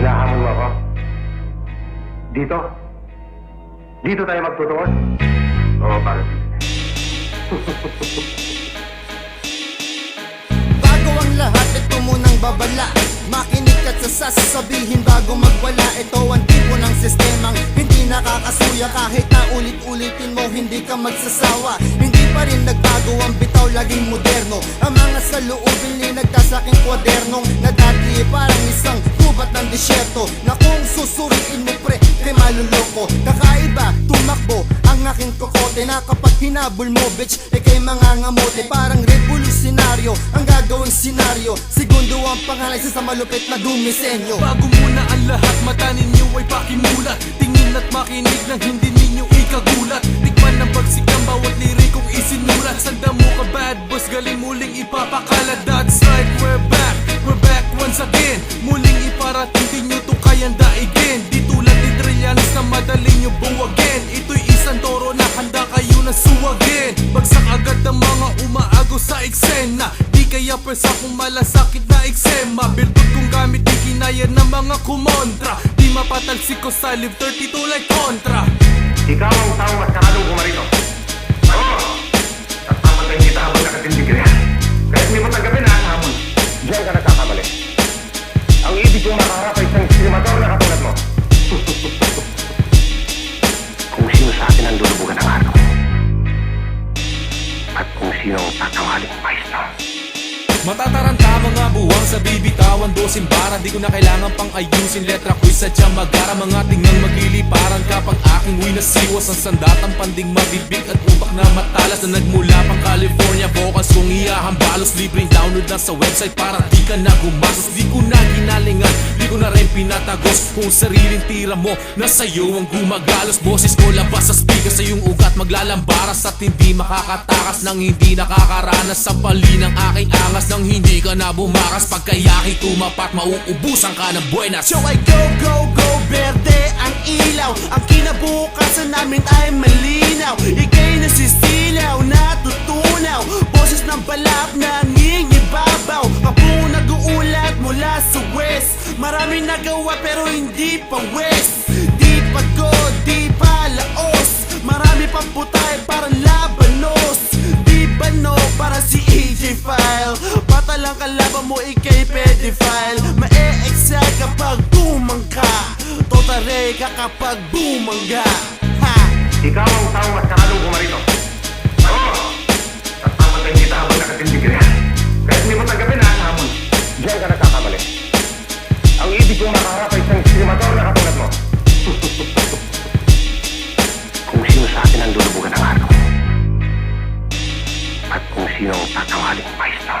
Hinahamon mo ako? Dito? Dito tayo magtutuon? Oo, bakit? Bago ang lahat, ito munang babala. Makinig ka sa sasabihin bago magwala. Ito ang tipo ng sistemang hindi nakakasuya. Kahit na ulit-ulitin mo, hindi ka magsasawa. Hindi pa rin nagbago ang bitaw, laging moderno. Ang mga saloobin ni nagtasaking kwadernong nadadli parang isang gubat ng disyerto. Na kung susuriin mo pre, kay maluloko. Kakaiba, tumakbo ang aking kokote. Na kapag hinabol mo bitch, kay mga ngamote. Parang revolusyonaryo ang gagawing senaryo. Segundo ang pangalan sa malupit na dumisenyo. Bago muna ang lahat, mata ninyo ay pakimulat. Tingin at makinig nang hindi ninyo ikagulat. Tikman ng pagsikang bawat lirikong isinulat. Sanda mo ka bad boss, galing muling ipapakalat. That's right, we're back once again. Muling iparating din nyo to kayang daigin. Di tulad ni Trillanes na madaling nyo buwagin. Ito'y isang toro na handa kayo na suwagin. Bagsak agad ang mga umaago sa eksena. Di kaya pwesa kung malasakit na eksema. Bilbot kung gamit di kinaya ng mga kumontra. Di mapatalsik ko sa live 32 like kontra. Ikaw ang taong mas karadong pumarito. Oo! At papatayin kita habang nakatindig ka yan. Kahit hindi mo tanggapin na hamon. Diyan ka nagkakamali. Ang ibig kong makaharap ay isang sinimador na katulad mo. Kung sino sa atin ang lulubugan ng araw. At kung sino ang tatawaling maestro. Matataranta mga buwang sa bibitawan, dosin bara. Di ko na kailangan pang ayusin, letra ko'y sadyang magara. Mga tingang magliliparan kapag aking uwi nasiwas. Ang sandatang panding mabibig at utak na matalas. Na nagmula pang California, vocals kong iyahambalos. Libreng download na sa website para di ka na gumasos. Di ko na ginalingan, di ko na rin pinatagos. Kung sariling tira mo, nasa iyo ang gumagalos. Boses ko labas sa speaker, sa iyong ugat maglalambaras. At hindi makakatakas nang hindi nakakaranas. Sa pali ng aking angas nang hindi ka na bumakas. Pagkayaki tumapat, mauubusan ka ng buenas. So I go verde ang ilaw. Ang kinabukasan namin ay malinaw. Ika'y nasisilaw, natutunaw. Boses ng balap na nangingibabaw. Kapong nag-uulat mula sa west. Maraming nagawa pero hindi pa west. Di pagod, di pa laos. Marami pang putay parang labanos. Di bano para si AJ File. Bata lang kalaban mo, ika'y pedophile. Mae-excite kapag bumangka. Totare ka kapag bumangga. Ha! Ikaw ang taong mas karadong pumarito. Oo! At papatayin kita habang nakatindig ka yan. Kahit hindi mo tanggapin na hamon. Diyan ka nagkakamali. Ang ibig kong makaharap ay isang sinimador na katulad mo. Kung sino sa atin ang lulubugan ng araw. At kung sino ang tatawaling maestro.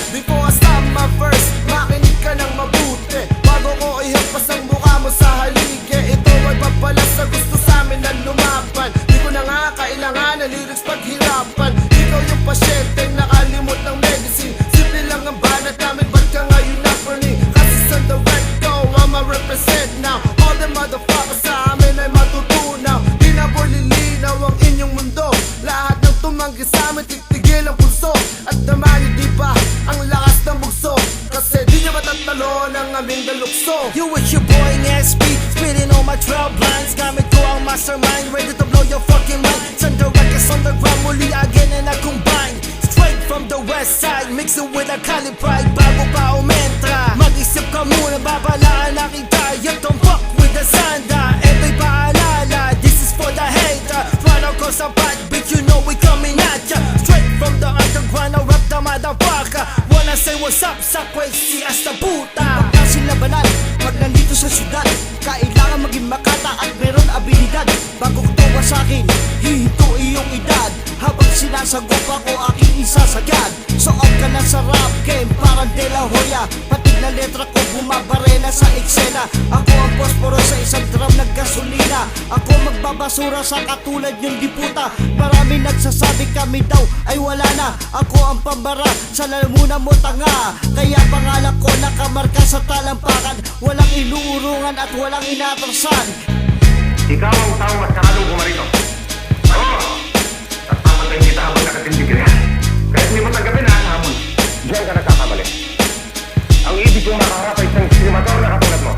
Before I stop my verse, makinig ka ng mabuti. Bago ko ihampas ang mukha mo sa haligi. Ito ay papalas sa gusto sa amin na lumaban. Di ko na nga kailangan ng lyrics paghirapan. Ikaw yung pasyenteng nakalimot ng medicine. Simple lang ang banat namin, ba't ka ngayon napaning? Kasi sa direct go, I'ma represent now. All the motherfuckers sa amin ay matutunaw. Di na po lilinaw ang inyong mundo. Lahat ng tumanggi sa amin, titigil ang pulso. At naman yung diba, ang lakas ng bugso. Kasi di nyo matatalon ang aming dalukso. You with your boy NSP, spitting on my 12 lines. Gamit ko ang mastermind, ready to blow your fucking mind. Send the records on the ground, muli again and I combine. Straight from the west side, mixing with a Cali pride. Bago pa umentra, mag-isip ka muna, babalaan na kita. You don't fuck with the sanda. Ito'y paalala, this is for the hater. Para ko sa bad bitch, you know we coming at ya. Straight from the underground, I rap the motherfucker. Wanna say what's up sa crazy as the puta. Pag labanan, pag nandito sa syudad, kailangan maging makata at meron abilidad. Bago tuwa sa'kin, hihinto iyong edad. Habang sinasagot ako aking isasagad. So out ka na sa rap game, parang De La Hoya. Patig na letra ko bumabarena sa eksena. Ako ang posporo sa isang drum ng gasolina. Ako magbabasura sa katulad yung diputa. Marami nagsasabi kami daw ay wala na. Ako ang pambara sa lalamunan mo tanga. Kaya pangalan ko nakamarka sa talampakan. Walang inuurungan at walang inatrasan. Ikaw ang taong mas karadong pumarito. Oo! At papatayin kita habang nakatindig ka yan. Kahit hindi mo tanggapin na hamon. Diyan ka nagkakamali. Ang ibig kong makaharap ay isang sinimador na katulad mo.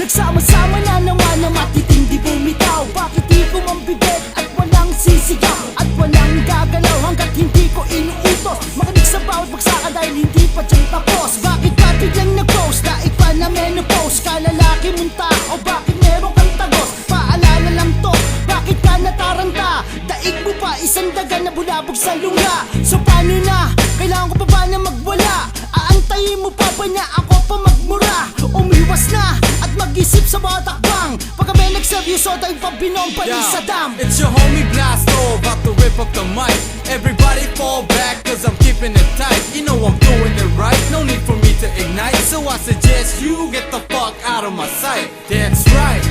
Nagsama-sama na naman na matitindi bumitaw. Bakit di ko mambibig at walang sisigaw at walang gagalaw hanggat hindi ko inuutos? Makinig sa bawat pagsaka dahil hindi pa dyan tapos. Bakit ka biglang nag-post? Daig pa na menopause ka, lalaki mong tao. Bakit meron kang tagos? Paalala lang to, bakit ka nataranta? Daig mo pa isang daga na bulabog sa lunga. So paano na? Kailangan ko pa ba na magwala? Aantayin mo pa ba niya ako pa magmura? Umiwas na at mag-isip sa mga takbang. Pag kami nagseryoso dahil pa binompa ni Saddam. It's your homie Blasto, about to rip up the mic. Everybody fall back cause I'm keeping it tight. You know I'm doing it right, no need for me to ignite. So I suggest you get the fuck out of my sight. That's right,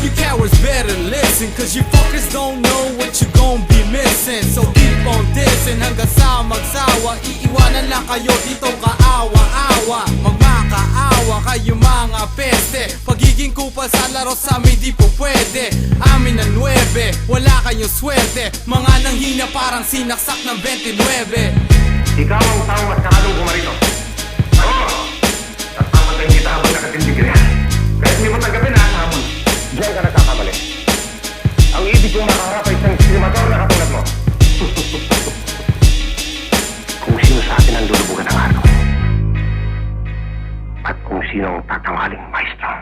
you cowards better listen, cause you fuckers don't know what you gon' be missing. So keep on dissing hanggang sa magsawa. Iiwanan lang kayo dito kaawa-awa. Magmakaawa kayo mga peste. Pagiging kupal sa laro sa amin di po pwede. Amin na 9, wala kayong swerte. Mga nanghina parang sinaksak ng 29. Ikaw ang taong mas karadong bumarito. Oo! At papatayin kita habang nakatindig ka yan. Kahit hindi mo tanggapin na hamon. Diyan ka nagkakamali. Ang ibig kong makaharap ay isang sinemador na katulad mo. Kung sino sa atin ang lulubugan ng araw. At kung sino ang tatanghaling maestro.